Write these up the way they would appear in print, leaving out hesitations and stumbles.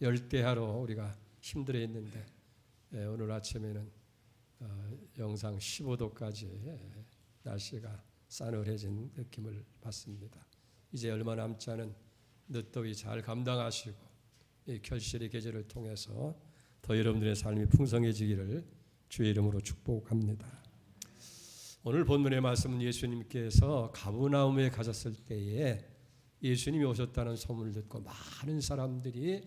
열대야로 우리가 힘들어했는데 오늘 아침에는 영상 15도까지 날씨가 싸늘해진 느낌을 받습니다. 이제 얼마 남지 않은 늦더위 잘 감당하시고 이 결실의 계절을 통해서 더 여러분들의 삶이 풍성해지기를 주의 이름으로 축복합니다. 오늘 본문의 말씀은 예수님께서 가버나움에 가셨을 때에 예수님이 오셨다는 소문을 듣고 많은 사람들이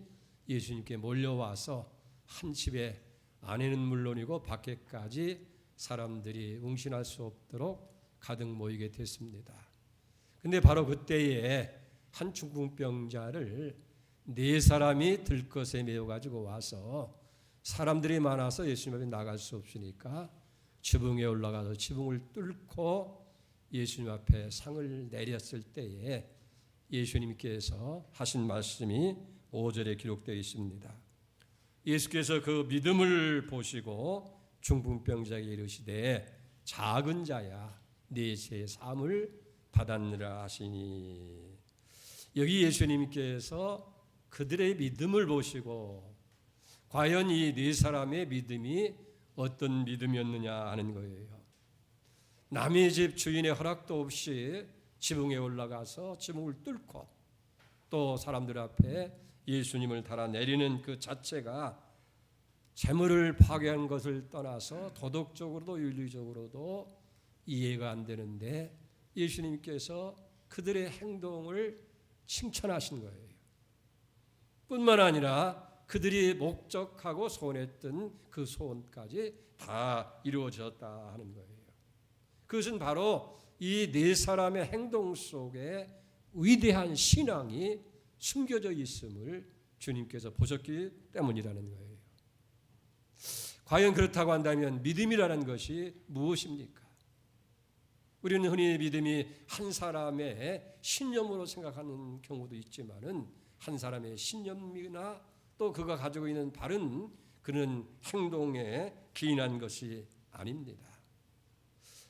예수님께 몰려와서 한 집에 안에는 물론이고 밖에까지 사람들이 응신할 수 없도록 가득 모이게 됐습니다. 근데 바로 그때에 한 중풍병자를 4사람이 들것에 메어 가지고 와서 사람들이 많아서 예수님 앞에 나갈 수 없으니까 지붕에 올라가서 지붕을 뚫고 예수님 앞에 상을 내렸을 때에 예수님께서 하신 말씀이 5절에 기록되어 있습니다. 예수께서 그 믿음을 보시고 중풍병자에게 이르시되 작은 자야 네 죄 사함을 받았느라 하시니, 여기 예수님께서 그들의 믿음을 보시고 과연 이 4사람의 믿음이 어떤 믿음이었느냐 하는 거예요. 남의 집 주인의 허락도 없이 지붕에 올라가서 지붕을 뚫고 또 사람들 앞에 예수님을 달아내리는 그 자체가 재물을 파괴한 것을 떠나서 도덕적으로도 윤리적으로도 이해가 안 되는데 예수님께서 그들의 행동을 칭찬하신 거예요. 뿐만 아니라 그들이 목적하고 소원했던 그 소원까지 다 이루어졌다 하는 거예요. 그것은 바로 이 4사람의 행동 속에 위대한 신앙이 숨겨져 있음을 주님께서 보셨기 때문이라는 거예요. 과연 그렇다고 한다면 믿음이라는 것이 무엇입니까? 우리는 흔히 믿음이 한 사람의 신념으로 생각하는 경우도 있지만은 한 사람의 신념이나 또 그가 가지고 있는 바른 그런 행동에 기인한 것이 아닙니다.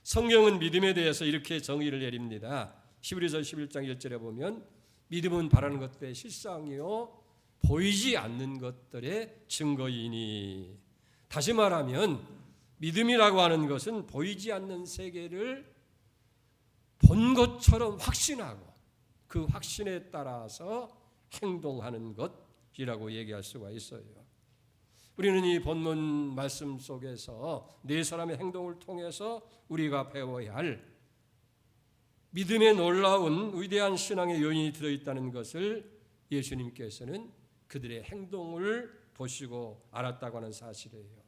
성경은 믿음에 대해서 이렇게 정의를 내립니다. 히브리서 11장 1절에 보면 믿음은 바라는 것들의 실상이요 보이지 않는 것들의 증거이니, 다시 말하면 믿음이라고 하는 것은 보이지 않는 세계를 본 것처럼 확신하고 그 확신에 따라서 행동하는 것이라고 얘기할 수가 있어요. 우리는 이 본문 말씀 속에서 4사람의 행동을 통해서 우리가 배워야 할 믿음의 놀라운 위대한 신앙의 요인이 들어있다는 것을 예수님께서는 그들의 행동을 보시고 알았다고 하는 사실이에요.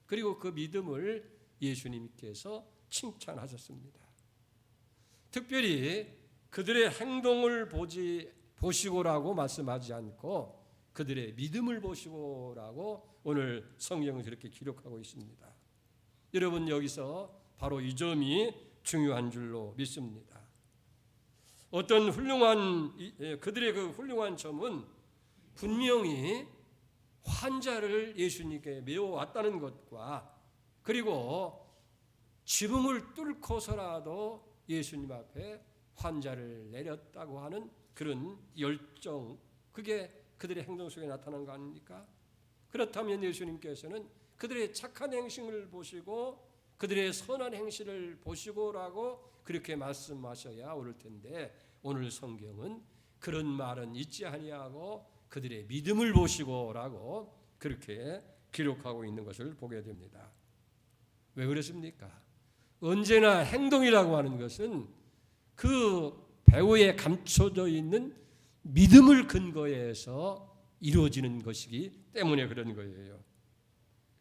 그리고 그 믿음을 예수님께서 칭찬하셨습니다. 특별히 그들의 행동을 보시고라고 말씀하지 않고 그들의 믿음을 보시고라고 오늘 성경은 그렇게 기록하고 있습니다. 여러분, 여기서 바로 이 점이 중요한 줄로 믿습니다. 어떤 그들의 그 훌륭한 점은 분명히 환자를 예수님께 메워왔다는 것과 그리고 지붕을 뚫고서라도 예수님 앞에 환자를 내렸다고 하는 그런 열정, 그게 그들의 행동 속에 나타난 거 아닙니까? 그렇다면 예수님께서는 그들의 착한 행실을 보시고 그들의 선한 행실을 보시고라고 그렇게 말씀하셔야 옳을 텐데, 오늘 성경은 그런 말은 있지 아니하고 그들의 믿음을 보시고라고 그렇게 기록하고 있는 것을 보게 됩니다. 왜 그렇습니까? 언제나 행동이라고 하는 것은 그 배후에 감춰져 있는 믿음을 근거해서 이루어지는 것이기 때문에 그런 거예요.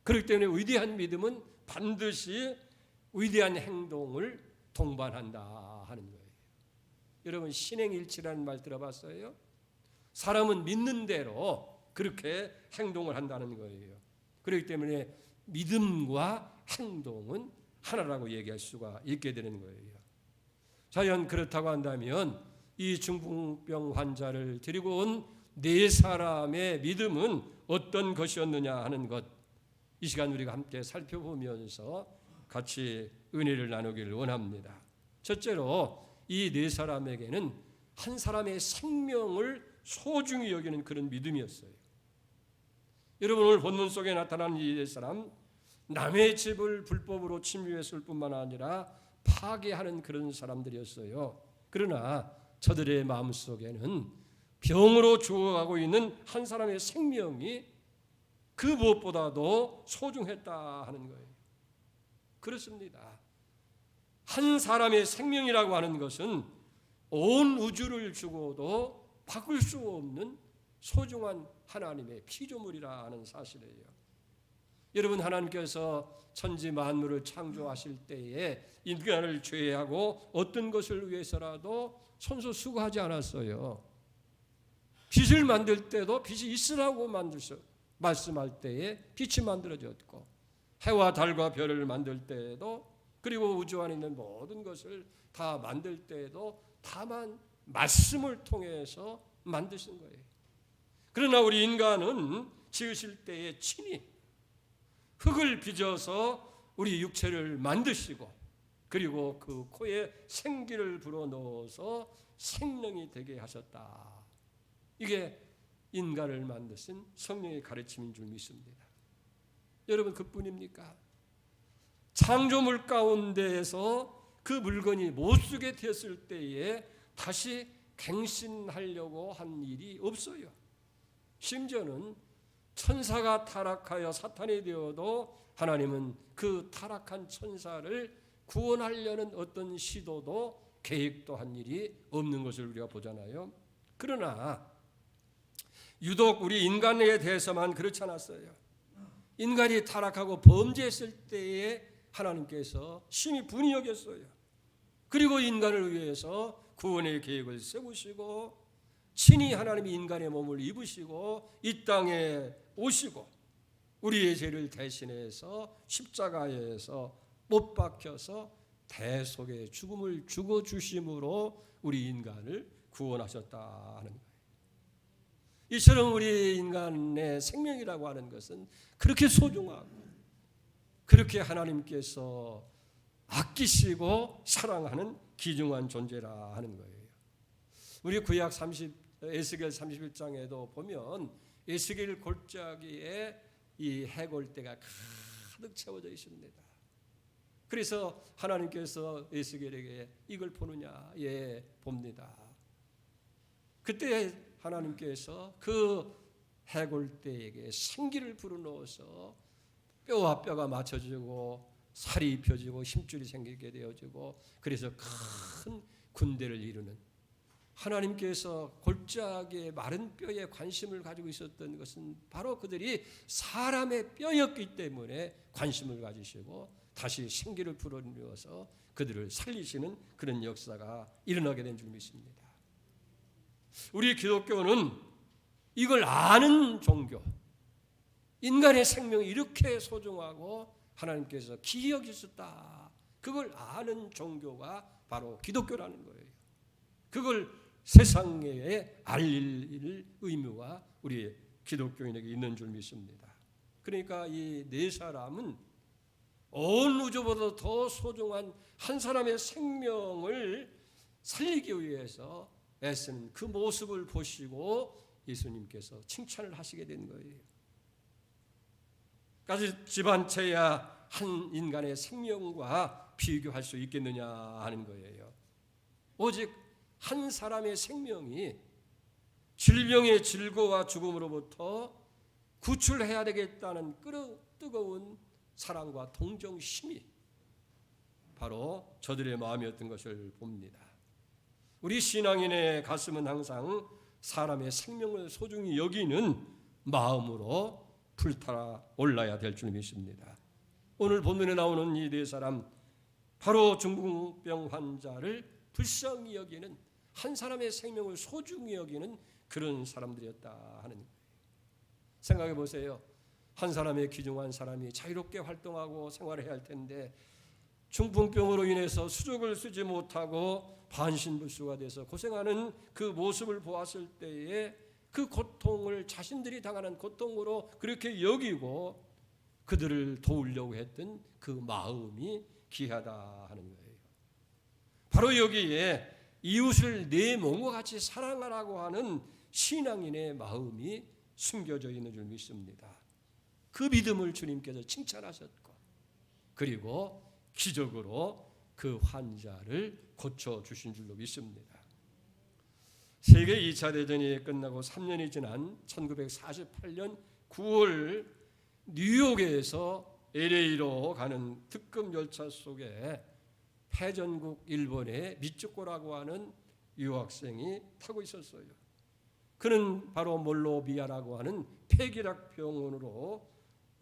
그렇기 때문에 위대한 믿음은 반드시 위대한 행동을 동반한다 하는 거예요. 여러분, 신행일치라는 말 들어봤어요? 사람은 믿는 대로 그렇게 행동을 한다는 거예요. 그렇기 때문에 믿음과 행동은 하나라고 얘기할 수가 있게 되는 거예요. 자연 그렇다고 한다면 이 중풍병 환자를 데리고 온 4사람의 믿음은 어떤 것이었느냐 하는 것, 이 시간 우리가 함께 살펴보면서 같이 은혜를 나누기를 원합니다. 첫째로 이 4사람에게는 한 사람의 생명을 소중히 여기는 그런 믿음이었어요. 여러분, 오늘 본문 속에 나타나는 이 사람, 남의 집을 불법으로 침입했을 뿐만 아니라 파괴하는 그런 사람들이었어요. 그러나 저들의 마음속에는 병으로 죽어가고 있는 한 사람의 생명이 그 무엇보다도 소중했다 하는 거예요. 그렇습니다. 한 사람의 생명이라고 하는 것은 온 우주를 주고도 바꿀 수 없는 소중한 하나님의 피조물이라 하는 사실이에요. 여러분, 하나님께서 천지 만물을 창조하실 때에 인간을 죄하고 어떤 것을 위해서라도 손소수고하지 않았어요. 빛을 만들 때도 빛이 있으라고 말씀할 때에 빛이 만들어졌고, 해와 달과 별을 만들 때에도, 그리고 우주 안에 있는 모든 것을 다 만들 때에도 다만 말씀을 통해서 만드신 거예요. 그러나 우리 인간은 지으실 때에 친히 흙을 빚어서 우리 육체를 만드시고, 그리고 그 코에 생기를 불어넣어서 생명이 되게 하셨다. 이게 인간을 만드신 성령의 가르침인 줄 믿습니다. 여러분, 그뿐입니까? 창조물 가운데에서 그 물건이 못 쓰게 되었을 때에 다시 갱신하려고 한 일이 없어요. 심지어는 천사가 타락하여 사탄이 되어도 하나님은 그 타락한 천사를 구원하려는 어떤 시도도 계획도 한 일이 없는 것을 우리가 보잖아요. 그러나 유독 우리 인간에 대해서만 그렇지 않았어요. 인간이 타락하고 범죄했을 때에 하나님께서 심히 분이 여겼어요. 그리고 인간을 위해서 구원의 계획을 세우시고, 친히 하나님이 인간의 몸을 입으시고 이 땅에 오시고 우리의 죄를 대신해서 십자가에서 못 박혀서 대속의 죽음을 죽어주심으로 우리 인간을 구원하셨다 하는 거예요. 이처럼 우리 인간의 생명이라고 하는 것은 그렇게 소중하고 그렇게 하나님께서 아끼시고 사랑하는 귀중한 존재라 하는 거예요. 우리 구약 에스겔 31장에도 보면 에스겔 골짜기에 이 해골대가 가득 채워져 있습니다. 그래서 하나님께서 에스겔에게 이걸 보느냐? 예, 봅니다. 그때 하나님께서 그 해골대에게 생기를 불어넣어서 뼈와 뼈가 맞춰지고 살이 입혀지고 힘줄이 생기게 되어지고, 그래서 큰 군대를 이루는, 하나님께서 골짜기의 마른 뼈에 관심을 가지고 있었던 것은 바로 그들이 사람의 뼈였기 때문에 관심을 가지시고 다시 생기를 불어넣어서 그들을 살리시는 그런 역사가 일어나게 된 줄 믿습니다. 우리 기독교는 이걸 아는 종교, 인간의 생명이 이렇게 소중하고 하나님께서 귀히 여기셨다, 그걸 아는 종교가 바로 기독교라는 거예요. 그걸 세상에 알릴 의무가 우리 기독교인에게 있는 줄 믿습니다. 그러니까 이 네 사람은 온 우주보다 더 소중한 한 사람의 생명을 살리기 위해서 애쓰는 그 모습을 보시고 예수님께서 칭찬을 하시게 된 거예요. 까지 집안채야 한 인간의 생명과 비교할 수 있겠느냐 하는 거예요. 오직 한 사람의 생명이 질병의 질고와 죽음으로부터 구출해야 되겠다는 뜨거운 사랑과 동정심이 바로 저들의 마음이었던 것을 봅니다. 우리 신앙인의 가슴은 항상 사람의 생명을 소중히 여기는 마음으로 불타라 올라야 될 줄 믿습니다. 오늘 본문에 나오는 이 네 사람, 바로 중풍병 환자를 불쌍히 여기는, 한 사람의 생명을 소중히 여기는 그런 사람들이었다 하는 거예요. 생각해 보세요. 한 사람의 귀중한 사람이 자유롭게 활동하고 생활을 해야 할 텐데 중풍병으로 인해서 수족을 쓰지 못하고 반신불수가 돼서 고생하는 그 모습을 보았을 때에 그 고통을 자신들이 당하는 고통으로 그렇게 여기고 그들을 도우려고 했던 그 마음이 귀하다 하는 거예요. 바로 여기에 이웃을 내 몸과 같이 사랑하라고 하는 신앙인의 마음이 숨겨져 있는 줄 믿습니다. 그 믿음을 주님께서 칭찬하셨고, 그리고 기적으로 그 환자를 고쳐주신 줄로 믿습니다. 세계 2차 대전이 끝나고 3년이 지난 1948년 9월 뉴욕에서 LA로 가는 특급 열차 속에 패전국 일본의 미츠코라고 하는 유학생이 타고 있었어요. 그는 바로 몰로비아라고 하는 폐결핵 병원으로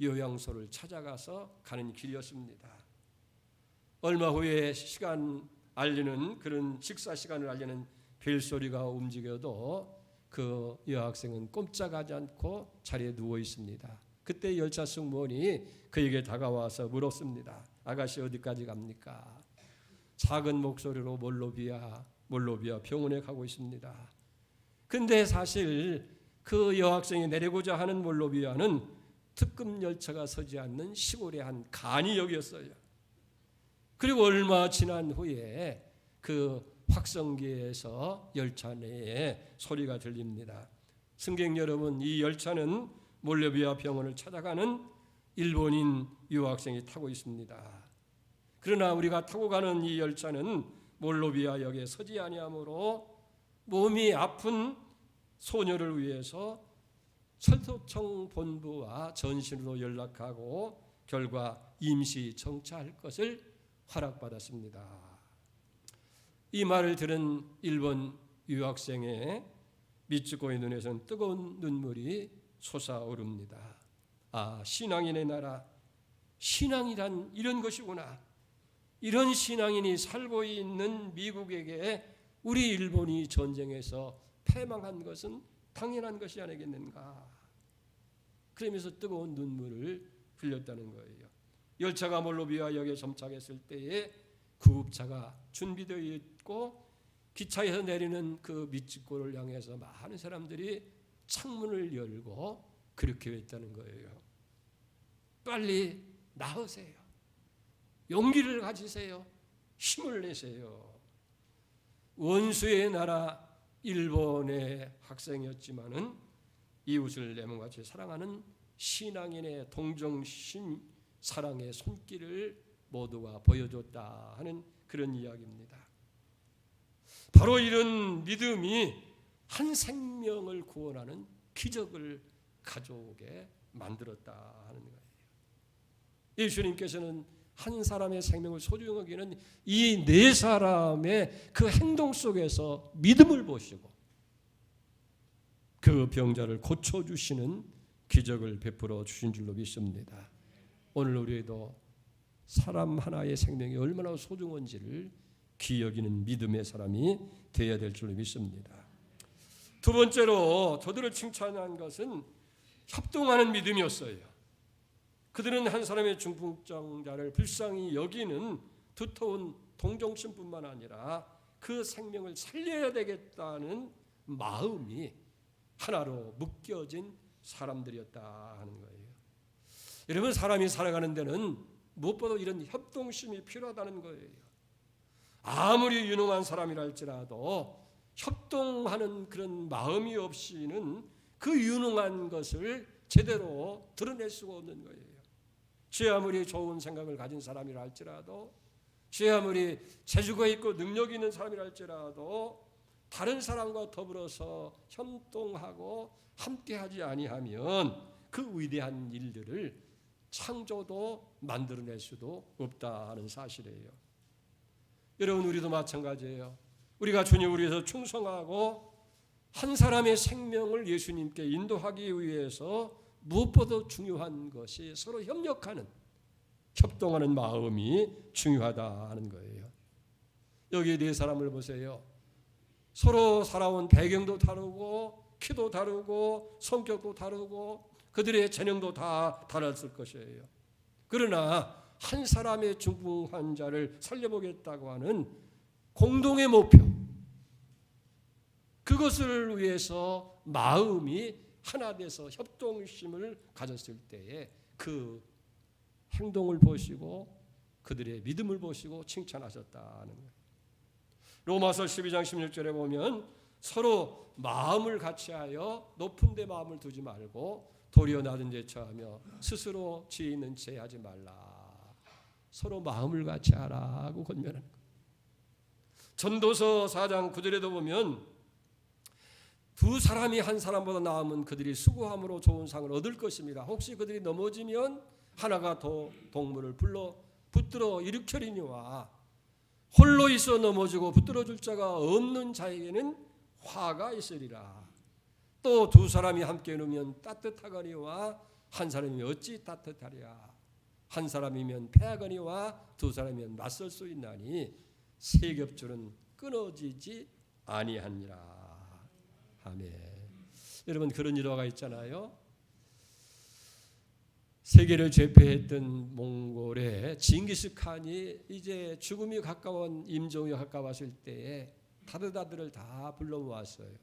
요양소를 찾아가서 가는 길이었습니다. 얼마 후에 그런 식사 시간을 알리는 벨소리가 움직여도 그 여학생은 꼼짝하지 않고 자리에 누워 있습니다. 그때 열차 승무원이 그에게 다가와서 물었습니다. 아가씨 어디까지 갑니까? 작은 목소리로 몰로비아 병원에 가고 있습니다. 근데 사실 그 여학생이 내리고자 하는 몰로비아는 특급 열차가 서지 않는 시골의 한 간이역이었어요. 그리고 얼마 지난 후에 그 확성기에서 열차 내에 소리가 들립니다. 승객 여러분, 이 열차는 몰로비아 병원을 찾아가는 일본인 유학생이 타고 있습니다. 그러나 우리가 타고 가는 이 열차는 몰로비아역에 서지 아니하므로 몸이 아픈 소녀를 위해서 철도청 본부와 전신으로 연락하고 결과 임시 정차할 것을 허락받았습니다. 이 말을 들은 일본 유학생의 미츠코의 눈에서는 뜨거운 눈물이 솟아오릅니다. 아, 신앙인의 나라, 신앙이란 이런 것이구나. 이런 신앙인이 살고 있는 미국에게 우리 일본이 전쟁에서 패망한 것은 당연한 것이 아니겠는가. 그러면서 뜨거운 눈물을 흘렸다는 거예요. 열차가 몰로비아역에 정착했을 때에 구급차가 준비되어 있고 기차에서 내리는 그 미츠코를 향해서 많은 사람들이 창문을 열고 그렇게 했다는 거예요. 빨리 나으세요. 용기를 가지세요. 힘을 내세요. 원수의 나라 일본의 학생이었지만은 이웃을 내 몸같이 사랑하는 신앙인의 동정심, 사랑의 손길을 모두가 보여줬다 하는 그런 이야기입니다. 바로 이런 믿음이 한 생명을 구원하는 기적을 가져오게 만들었다 하는 거예요. 예수님께서는 한 사람의 생명을 소중히 여기는 이 네 사람의 그 행동 속에서 믿음을 보시고 그 병자를 고쳐주시는 기적을 베풀어 주신 줄로 믿습니다. 오늘 우리도 사람 하나의 생명이 얼마나 소중한지를 기여기는 믿음의 사람이 되어야 될 줄로 믿습니다. 두 번째로 저들을 칭찬한 것은 협동하는 믿음이었어요. 그들은 한 사람의 중풍자를 불쌍히 여기는 두터운 동정심뿐만 아니라 그 생명을 살려야 되겠다는 마음이 하나로 묶여진 사람들이었다 하는 거예요. 여러분, 사람이 살아가는 데는 무엇보다 이런 협동심이 필요하다는 거예요. 아무리 유능한 사람이라 할지라도 협동하는 그런 마음이 없이는 그 유능한 것을 제대로 드러낼 수가 없는 거예요. 제 아무리 좋은 생각을 가진 사람이라 할지라도, 제 아무리 재주가 있고 능력이 있는 사람이라 할지라도 다른 사람과 더불어서 협동하고 함께하지 아니하면 그 위대한 일들을 창조도 만들어낼 수도 없다 하는 사실이에요. 여러분, 우리도 마찬가지예요. 우리가 주님을 위해서 충성하고 한 사람의 생명을 예수님께 인도하기 위해서 무엇보다 중요한 것이 서로 협동하는 마음이 중요하다 하는 거예요. 여기 네 사람을 보세요. 서로 살아온 배경도 다르고 키도 다르고 성격도 다르고 그들의 재능도 다 달랐을 것이에요. 그러나 한 사람의 중풍 환자를 살려보겠다고 하는 공동의 목표, 그것을 위해서 마음이 하나 돼서 협동심을 가졌을 때에 그 행동을 보시고 그들의 믿음을 보시고 칭찬하셨다는 거예요. 로마서 12장 16절에 보면 서로 마음을 같이하여 높은 데 마음을 두지 말고 도리어 나든 죄 처하며 스스로 죄 있는 죄 하지 말라. 서로 마음을 같이 하라고 권면하는 거예요. 전도서 4장 9절에도 보면 두 사람이 한 사람보다 나으면 그들이 수고함으로 좋은 상을 얻을 것입니다. 혹시 그들이 넘어지면 하나가 동물을 불러 붙들어 일으켜리니와 홀로 있어 넘어지고 붙들어 줄 자가 없는 자에게는 화가 있으리라. 또 두 사람이 함께 누우면 따뜻하거니와 한 사람이 어찌 따뜻하랴. 한 사람이면 패하거니와 두 사람이면 맞설 수 있나니 세 겹줄은 끊어지지 아니하니라. 아멘. 여러분, 그런 일화가 있잖아요. 세계를 제패했던 몽골의 징기스칸이 이제 죽음이 가까운 임종이 가까웠을 때에 다르다들을 다 불러 모았어요.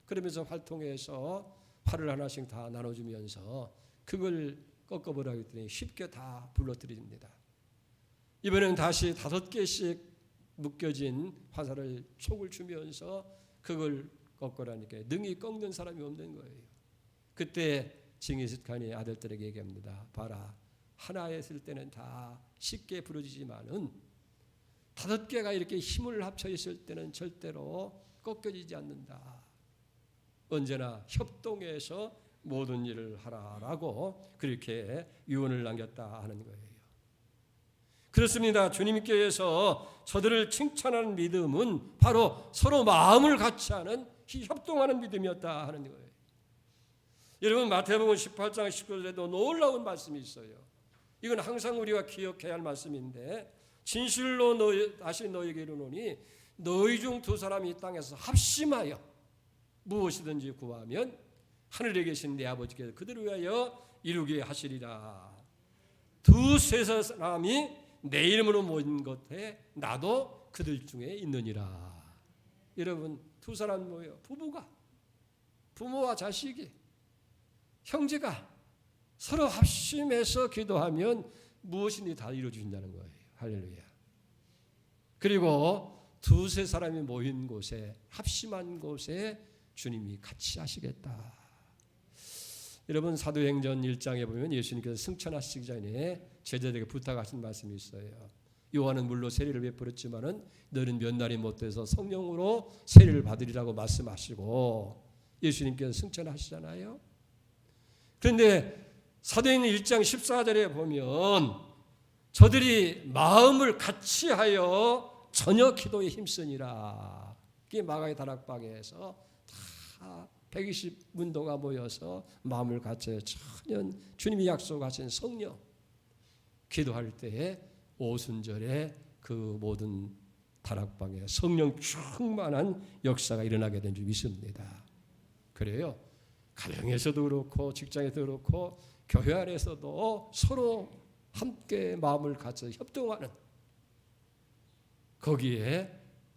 그러면서 활동해서 활을 하나씩 다 나눠주면서 그걸 꺾어보라 했더니 쉽게 다 불러들입니다. 이번에는 다시 5개씩 묶여진 화살을 촉을 주면서 그걸 꺾으라니까 능히 꺾는 사람이 없는 거예요. 그때 징기스칸이 아들들에게 얘기합니다. 봐라, 하나 했을 때는 다 쉽게 부러지지만은 5개가 이렇게 힘을 합쳐 있을 때는 절대로 꺾여지지 않는다. 언제나 협동해서 모든 일을 하라라고 그렇게 유언을 남겼다 하는 거예요. 그렇습니다. 주님께서 저들을 칭찬하는 믿음은 바로 서로 마음을 같이 하는 협동하는 믿음이었다 하는 거예요. 여러분, 마태복음 18장 19절에도 놀라운 말씀이 있어요. 이건 항상 우리가 기억해야 할 말씀인데 진실로 다시 너희에게 이르노니 너희 중 두 사람이 이 땅에서 합심하여 무엇이든지 구하면 하늘에 계신 내 아버지께서 그들을 위하여 이루게 하시리라. 두세 사람이 내 이름으로 모인 곳에 나도 그들 중에 있느니라. 여러분, 두 사람 모여 부모와 자식이 형제가 서로 합심해서 기도하면 무엇이든지 다 이루어진다는 거예요. 할렐루야. 그리고 두세 사람이 모인 곳에 합심한 곳에 주님이 같이 하시겠다. 여러분, 사도행전 1장에 보면 예수님께서 승천하시기 전에 제자들에게 부탁하신 말씀이 있어요. 요한은 물로 세례를 베풀었지만은 너는 몇 날이 못 돼서 성령으로 세례를 받으리라고 말씀하시고 예수님께서 승천하시잖아요. 그런데 사도행전 1장 14절에 보면 저들이 마음을 같이 하여 저녁 기도에 힘쓰니라. 그게 마가의 다락방에서 다 120문도가 모여서 마음을 같이 해서 천연 주님이 약속하신 성령 기도할 때에 오순절에 그 모든 다락방에 성령 충만한 역사가 일어나게 된 줄 믿습니다. 그래요. 가정에서도 그렇고 직장에서도 그렇고 교회 안에서도 서로 함께 마음을 같이 협동하는 거기에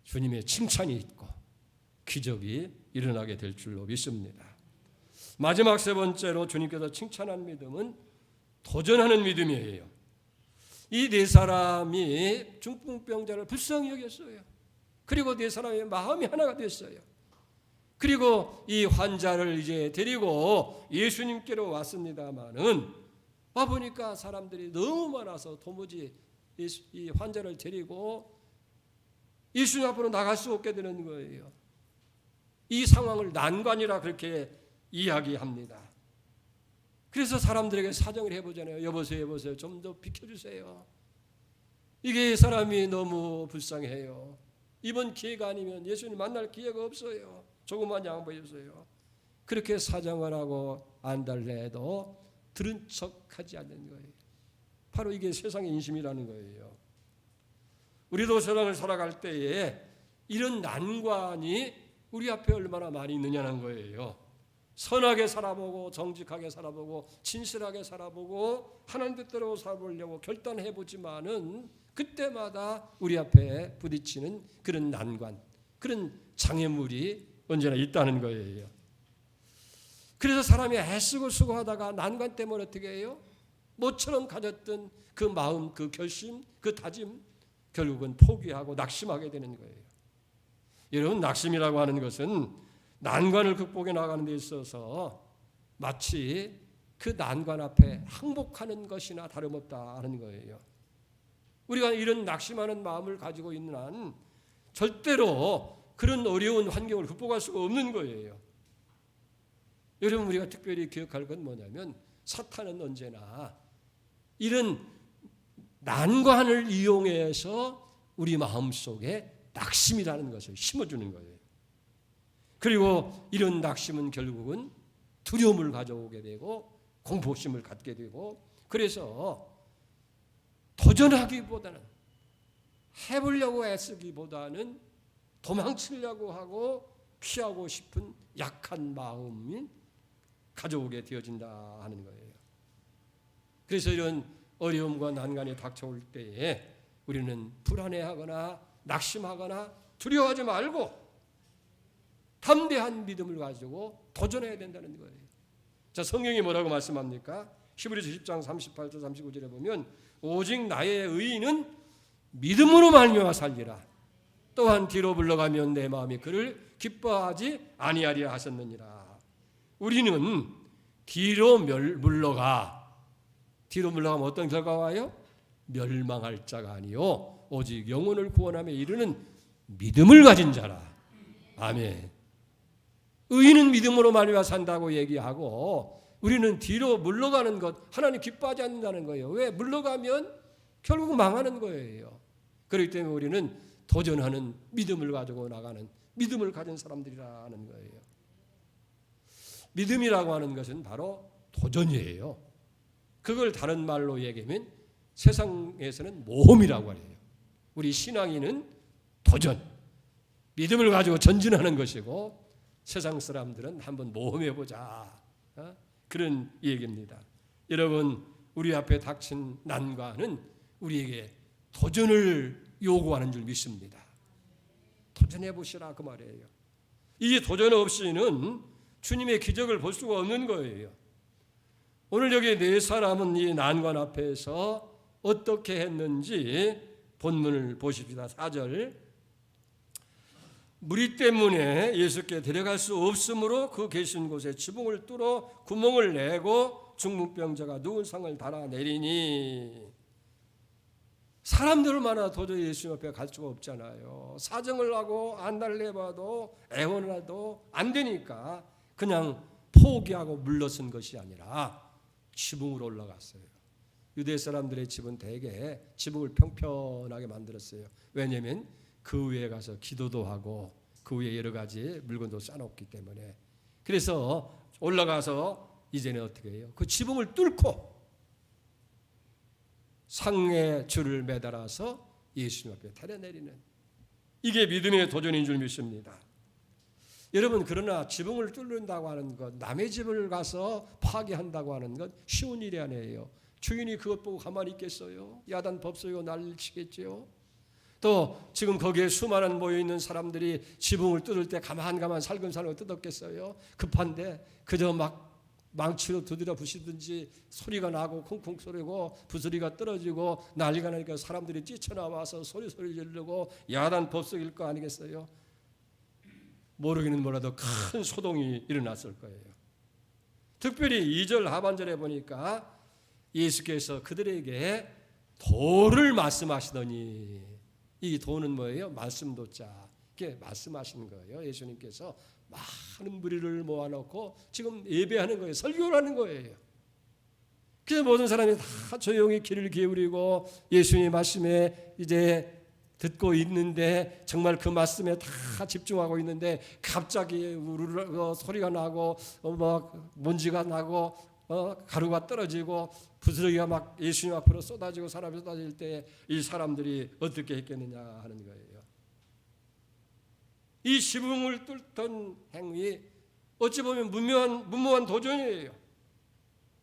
주님의 칭찬이 있고 기적이 일어나게 될 줄로 믿습니다. 마지막 세 번째로 주님께서 칭찬한 믿음은 도전하는 믿음이에요. 이 네 사람이 중풍병자를 불쌍히 여겼어요. 그리고 네 사람의 마음이 하나가 됐어요. 그리고 이 환자를 이제 데리고 예수님께로 왔습니다마는 와보니까 사람들이 너무 많아서 도무지 이 환자를 데리고 예수님 앞으로 나갈 수 없게 되는 거예요. 이 상황을 난관이라 그렇게 이야기합니다. 그래서 사람들에게 사정을 해보잖아요. 여보세요, 좀 더 비켜주세요. 이게 사람이 너무 불쌍해요. 이번 기회가 아니면 예수님 만날 기회가 없어요. 조금만 양보해 주세요. 그렇게 사정을 하고 안달래도 들은 척하지 않는 거예요. 바로 이게 세상의 인심이라는 거예요. 우리도 세상을 살아갈 때에 이런 난관이 우리 앞에 얼마나 많이 있느냐는 거예요. 선하게 살아보고 정직하게 살아보고 진실하게 살아보고 하나님 뜻대로 살아보려고 결단해보지만은 그때마다 우리 앞에 부딪히는 그런 난관, 그런 장애물이 언제나 있다는 거예요. 그래서 사람이 애쓰고 수고하다가 난관 때문에 어떻게 해요? 모처럼 가졌던 그 마음, 그 결심, 그 다짐 결국은 포기하고 낙심하게 되는 거예요. 여러분, 낙심이라고 하는 것은 난관을 극복해 나가는 데 있어서 마치 그 난관 앞에 항복하는 것이나 다름없다는 거예요. 우리가 이런 낙심하는 마음을 가지고 있는 한 절대로 그런 어려운 환경을 극복할 수가 없는 거예요. 여러분, 우리가 특별히 기억할 건 뭐냐면 사탄은 언제나 이런 난관을 이용해서 우리 마음속에 낙심이라는 것을 심어주는 거예요. 그리고 이런 낙심은 결국은 두려움을 가져오게 되고 공포심을 갖게 되고, 그래서 도전하기보다는, 해보려고 애쓰기보다는 도망치려고 하고 피하고 싶은 약한 마음이 가져오게 되어진다 하는 거예요. 그래서 이런 어려움과 난관이 닥쳐올 때에 우리는 불안해하거나 낙심하거나 두려워하지 말고 담대한 믿음을 가지고 도전해야 된다는 거예요. 자, 성경이 뭐라고 말씀합니까? 히브리서 10장 38절 39절에 보면 오직 나의 의인은 믿음으로 말미암아 살리라. 또한 뒤로 물러가면 내 마음이 그를 기뻐하지 아니하리라 하셨느니라. 우리는 뒤로 물러가면 어떤 결과가 와요? 멸망할 자가 아니요 오직 영혼을 구원하며 이르는 믿음을 가진 자라. 아멘. 의인은 믿음으로 말미암아 산다고 얘기하고, 우리는 뒤로 물러가는 것 하나님 기뻐하지 않는다는 거예요. 왜? 물러가면 결국 망하는 거예요. 그렇기 때문에 우리는 도전하는 믿음을 가지고 나가는 믿음을 가진 사람들이라는 거예요. 믿음이라고 하는 것은 바로 도전이에요. 그걸 다른 말로 얘기하면 세상에서는 모험이라고 해요. 우리 신앙인은 도전, 믿음을 가지고 전진하는 것이고, 세상 사람들은 한번 모험해보자, 그런 얘기입니다. 여러분, 우리 앞에 닥친 난관은 우리에게 도전을 요구하는 줄 믿습니다. 도전해보시라 그 말이에요. 이 도전 없이는 주님의 기적을 볼 수가 없는 거예요. 오늘 여기 네 사람은 이 난관 앞에서 어떻게 했는지 본문을 보십시다. 4절. 무리 때문에 예수께 데려갈 수 없으므로 그 계신 곳에 지붕을 뚫어 구멍을 내고 중풍병자가 누운 상을 달아내리니, 사람들을 만나 도저히 예수 앞에 갈 수가 없잖아요. 사정을 하고 안달내봐도 애원을 해도 안 되니까 그냥 포기하고 물러선 것이 아니라 지붕으로 올라갔어요. 유대 사람들의 집은 대개 지붕을 평평하게 만들었어요. 왜냐하면 그 위에 가서 기도도 하고 그 위에 여러 가지 물건도 쌓아놓기 때문에. 그래서 올라가서 이제는 어떻게 해요? 그 지붕을 뚫고 상에 줄을 매달아서 예수님 앞에 데려내리는, 이게 믿음의 도전인 줄 믿습니다. 여러분, 그러나 지붕을 뚫는다고 하는 것, 남의 집을 가서 파괴한다고 하는 것 쉬운 일이 아니에요. 주인이 그것 보고 가만히 있겠어요? 야단 법석이고 난리를 치겠죠. 또 지금 거기에 수많은 모여있는 사람들이 지붕을 뚫을 때 가만 살금살금 뜯었겠어요? 급한데 그저 막 망치로 두드려 부시든지 소리가 나고 쿵쿵 소리고 부스리가 떨어지고 난리가 나니까 사람들이 뛰쳐나와서 소리 지르고 야단 법석일 거 아니겠어요? 모르기는 몰라도 큰 소동이 일어났을 거예요. 특별히 2절 하반절에 보니까 예수께서 그들에게 도를 말씀하시더니, 이 도는 뭐예요? 말씀도자. 이게 말씀하시는 거예요. 예수님께서 많은 무리를 모아놓고 지금 예배하는 거예요. 설교를 하는 거예요. 그래서 모든 사람이 다 조용히 귀를 기울이고 예수님의 말씀에 이제 듣고 있는데, 정말 그 말씀에 다 집중하고 있는데 갑자기 우르르 소리가 나고 막 먼지가 나고 가루가 떨어지고 부스러기가 막 예수님 앞으로 쏟아지고 사람이 쏟아질 때 이 사람들이 어떻게 했겠느냐 하는 거예요. 이 지붕을 뚫던 행위, 어찌 보면 무모한 도전이에요.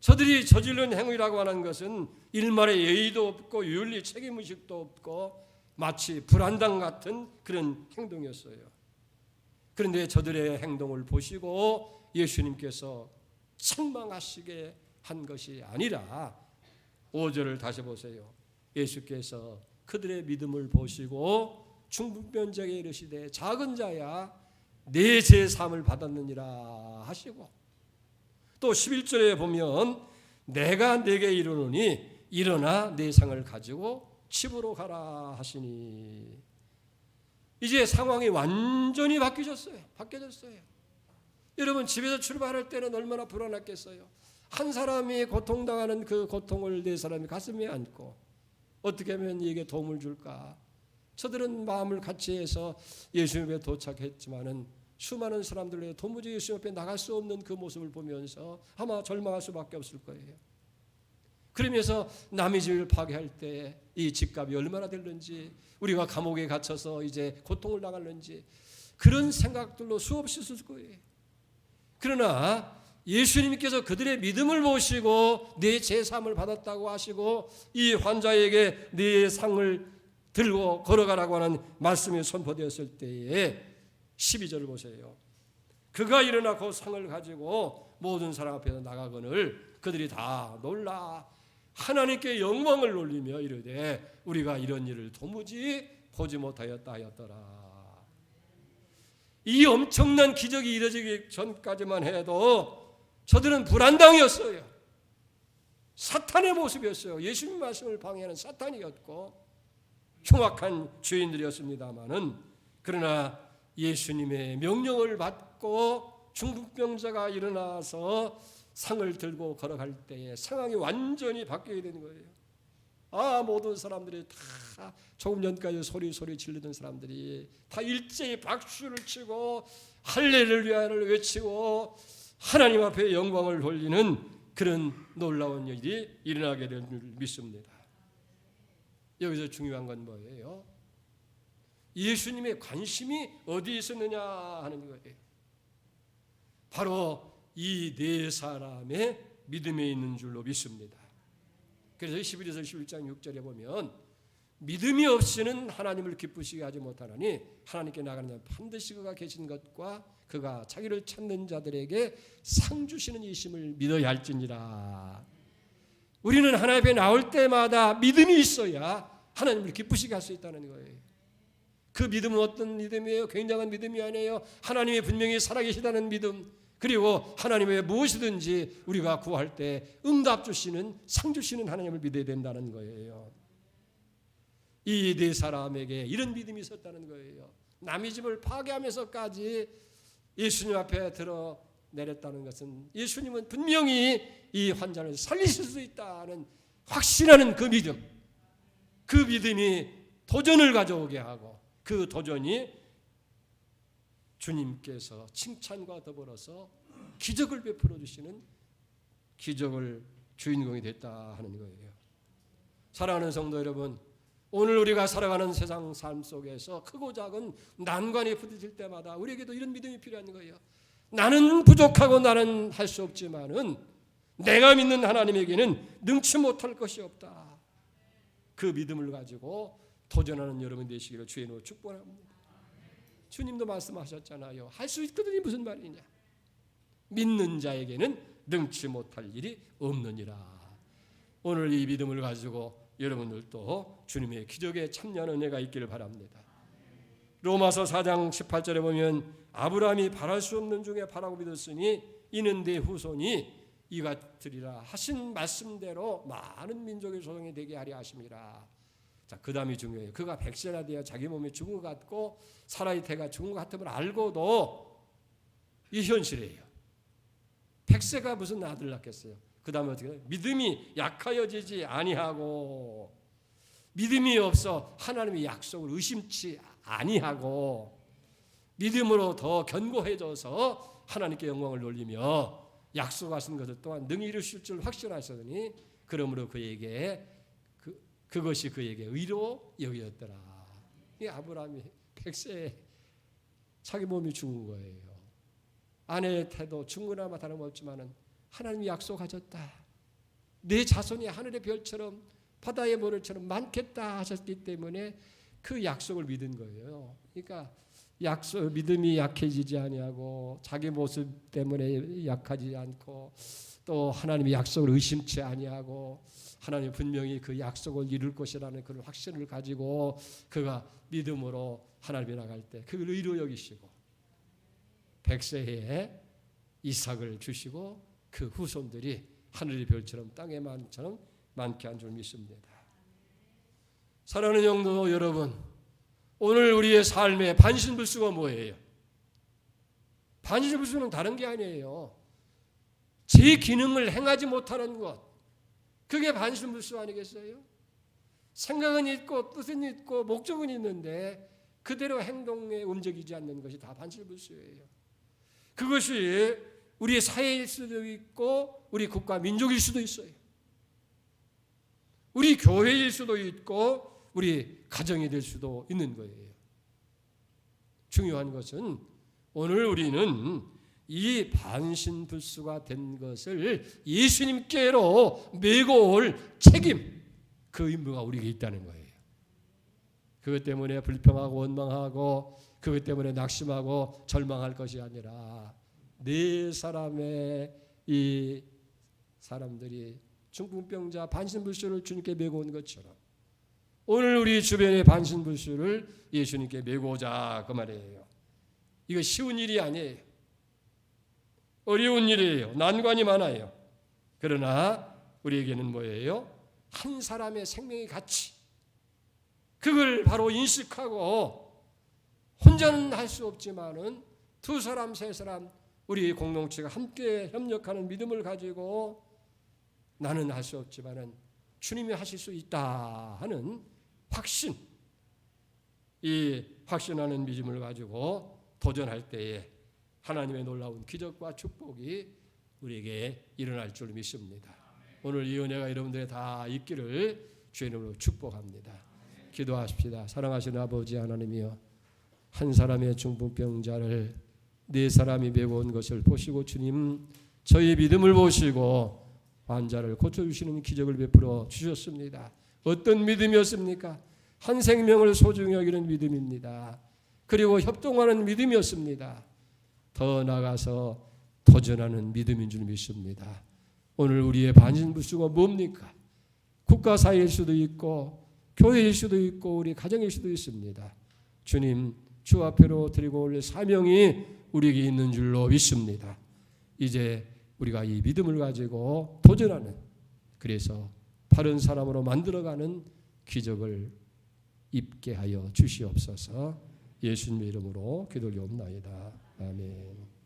저들이 저지른 행위라고 하는 것은 일말의 예의도 없고 윤리 책임의식도 없고 마치 불안당 같은 그런 행동이었어요. 그런데 저들의 행동을 보시고 예수님께서 책망하시게 한 것이 아니라 5절을 다시 보세요. 예수께서 그들의 믿음을 보시고 중풍병자에게 이르시되 작은 자야 내 죄 사함을 받았느니라 하시고, 또 11절에 보면 내가 네게 이르노니 일어나 네 상을 가지고 집으로 가라 하시니, 이제 상황이 완전히 바뀌어졌어요. 여러분, 집에서 출발할 때는 얼마나 불안했겠어요. 한 사람이 고통당하는 그 고통을 네 사람이 가슴에 안고 어떻게 하면 이게 도움을 줄까. 저들은 마음을 같이 해서 예수님에 도착했지만은 수많은 사람들이 도무지 예수님 앞에 나갈 수 없는 그 모습을 보면서 아마 절망할 수밖에 없을 거예요. 그러면서 남의 집을 파괴할 때 이 집값이 얼마나 될는지, 우리가 감옥에 갇혀서 이제 고통을 당할는지, 그런 생각들로 수없이 있을 거예요. 그러나 예수님께서 그들의 믿음을 보시고 네 제3을 받았다고 하시고 이 환자에게 네 상을 들고 걸어가라고 하는 말씀이 선포되었을 때에 12절을 보세요. 그가 일어나 그 상을 가지고 모든 사람 앞에서 나가거늘 그들이 다 놀라 하나님께 영광을 돌리며 이르되 우리가 이런 일을 도무지 보지 못하였다 하였더라. 이 엄청난 기적이 이루어지기 전까지만 해도 저들은 불안당이었어요. 사탄의 모습이었어요. 예수님 말씀을 방해하는 사탄이었고 흉악한 주인들이었습니다마는, 그러나 예수님의 명령을 받고 중풍병자가 일어나서 상을 들고 걸어갈 때에 상황이 완전히 바뀌게 되는 거예요. 모든 사람들이 다 조금 전까지 소리 지르던 사람들이 다 일제히 박수를 치고 할렐루야를 외치고 하나님 앞에 영광을 돌리는 그런 놀라운 일이 일어나게 될 줄 믿습니다. 여기서 중요한 건 뭐예요? 예수님의 관심이 어디에 있었느냐 하는 거예요. 바로 이 네 사람의 믿음에 있는 줄로 믿습니다. 그래서 11에서 11장 6절에 보면 믿음이 없이는 하나님을 기쁘시게 하지 못하나니 하나님께 나가는 자는 반드시 그가 계신 것과 그가 자기를 찾는 자들에게 상 주시는 이심을 믿어야 할지니라. 우리는 하나님 앞에 나올 때마다 믿음이 있어야 하나님을 기쁘시게 할 수 있다는 거예요. 그 믿음은 어떤 믿음이에요? 굉장한 믿음이 아니에요. 하나님이 분명히 살아계시다는 믿음, 그리고 하나님의 무엇이든지 우리가 구할 때 응답 주시는, 상 주시는 하나님을 믿어야 된다는 거예요. 이 네 사람에게 이런 믿음이 있었다는 거예요. 남의 집을 파괴하면서까지 예수님 앞에 들어 내렸다는 것은 예수님은 분명히 이 환자를 살리실 수 있다는 확신하는 그 믿음, 그 믿음이 도전을 가져오게 하고 그 도전이 주님께서 칭찬과 더불어서 기적을 베풀어 주시는 기적을 주인공이 됐다 하는 거예요. 사랑하는 성도 여러분, 오늘 우리가 살아가는 세상 삶 속에서 크고 작은 난관이 부딪힐 때마다 우리에게도 이런 믿음이 필요한 거예요. 나는 부족하고 나는 할 수 없지만은 내가 믿는 하나님에게는 능치 못할 것이 없다. 그 믿음을 가지고 도전하는 여러분 되시기를 주의 이름으로 축복합니다. 주님도 말씀하셨잖아요. 할 수 있거든요. 무슨 말이냐? 믿는 자에게는 능치 못할 일이 없느니라. 오늘 이 믿음을 가지고 여러분들도 주님의 기적에 참여하는 은혜가 있기를 바랍니다. 로마서 4장 18절에 보면 아브라함이 바랄 수 없는 중에 바라고 믿었으니 이는 내 후손이 이같으리라 하신 말씀대로 많은 민족의 조상이 되게 하려 하심이라. 자, 그 다음이 중요해요. 그가 백세나 되어 자기 몸에 죽은 것 같고 사라의 태가 죽은 것 같음을 알고도 이 현실이에요. 백세가 무슨 아들 낳겠어요? 그 다음에 어떻게 해요? 믿음이 약하여지지 아니하고, 믿음이 없어 하나님의 약속을 의심치 아니하고 믿음으로 더 견고해져서 하나님께 영광을 돌리며 약속하신 것을 또한 능히 이루실 줄 확신하시더니 그러므로 그에게 그것이 그에게 의로 여겨졌더라. 이 아브라함이 백세에 자기 몸이 죽은 거예요. 아내의 태도 죽으나마 다름없지만은 하나님이 약속하셨다. 내 자손이 하늘의 별처럼 바다의 모래처럼 많겠다 하셨기 때문에 그 약속을 믿은 거예요. 그러니까 믿음이 약해지지 아니하고 자기 모습 때문에 약하지 않고 또 하나님의 약속을 의심치 아니하고 하나님 분명히 그 약속을 이룰 것이라는 그런 확신을 가지고 그가 믿음으로 하나님이 나갈 때 그걸 의로 여기시고 백세에 이삭을 주시고 그 후손들이 하늘의 별처럼 땅의 만처럼 많게 한 줄 믿습니다. 사랑하는 영도 여러분, 오늘 우리의 삶의 반신불수가 뭐예요? 반신불수는 다른 게 아니에요. 제 기능을 행하지 못하는 것, 그게 반신불수 아니겠어요? 생각은 있고 뜻은 있고 목적은 있는데 그대로 행동에 움직이지 않는 것이 다 반신불수예요. 그것이 우리 사회일 수도 있고 우리 국가 민족일 수도 있어요. 우리 교회일 수도 있고 우리 가정이 될 수도 있는 거예요. 중요한 것은 오늘 우리는 이 반신불수가 된 것을 예수님께로 메고 올 책임, 그 임무가 우리에게 있다는 거예요. 그것 때문에 불평하고 원망하고 그것 때문에 낙심하고 절망할 것이 아니라 네 사람의 이 사람들이 중풍병자 반신불수를 주님께 메고 온 것처럼 오늘 우리 주변의 반신불수를 예수님께 메고 오자, 그 말이에요. 이거 쉬운 일이 아니에요. 어려운 일이에요. 난관이 많아요. 그러나 우리에게는 뭐예요? 한 사람의 생명의 가치, 그걸 바로 인식하고 혼자는 할 수 없지만은 두 사람, 세 사람 우리 공동체가 함께 협력하는 믿음을 가지고 나는 할 수 없지만은 주님이 하실 수 있다 하는 확신, 이 확신하는 믿음을 가지고 도전할 때에 하나님의 놀라운 기적과 축복이 우리에게 일어날 줄 믿습니다. 오늘 이 은혜가 여러분들의 다 있기를 주의 이름으로 축복합니다. 기도하십시다. 사랑하시는 아버지 하나님이여, 한 사람의 중풍병자를 네 사람이 메고 온 것을 보시고 주님, 저희 믿음을 보시고 환자를 고쳐주시는 기적을 베풀어 주셨습니다. 어떤 믿음이었습니까? 한 생명을 소중히 여기는 믿음입니다. 그리고 협동하는 믿음이었습니다. 더 나아가서 도전하는 믿음인 줄 믿습니다. 오늘 우리의 반신불수가 뭡니까? 국가 사회일 수도 있고 교회일 수도 있고 우리 가정일 수도 있습니다. 주님, 주 앞으로 드리고 올 사명이 우리에게 있는 줄로 믿습니다. 이제 우리가 이 믿음을 가지고 도전하는, 그래서 바른 사람으로 만들어가는 기적을 입게 하여 주시옵소서. 예수님의 이름으로 기도를 올리옵나이다. 아멘.